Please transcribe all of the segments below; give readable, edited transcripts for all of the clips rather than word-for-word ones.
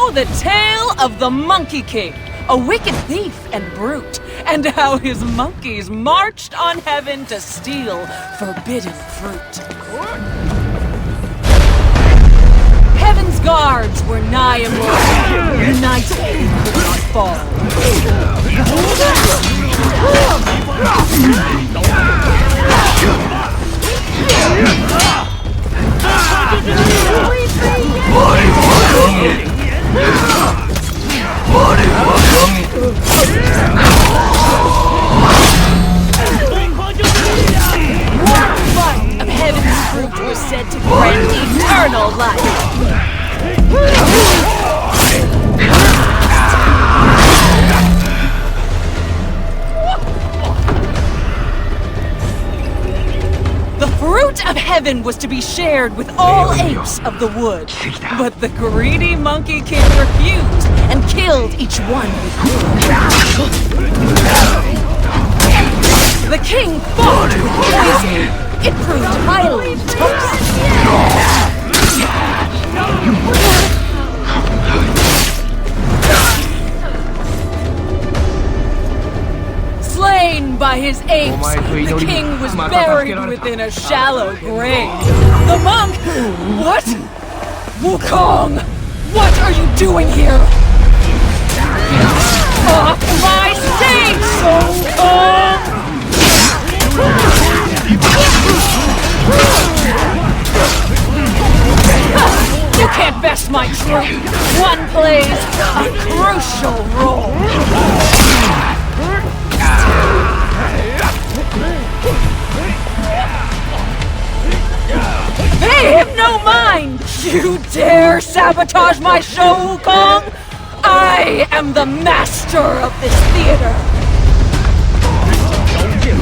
now the tale of the Monkey King, a wicked thief and brute, and how his monkeys marched on heaven to steal forbidden fruit. Heaven's guards were nigh immortal, united they could not fall. One bite of heaven's fruit was said to grant eternal life. The fruit of heaven was to be shared with all apes of the wood, but the greedy Monkey King refused and killed each one he could. The king fought with poison. It proved highly toxic. Slain by his apes, the king was buried within a shallow grave. The monk... What? Wukong! What are you doing here? Off my stage, Wukong! You can't best my troupe. One plays a crucial role. They have no mind! You dare sabotage my show, Wukong? I am the master of this theater!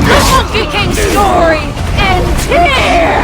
The Monkey King story ends here!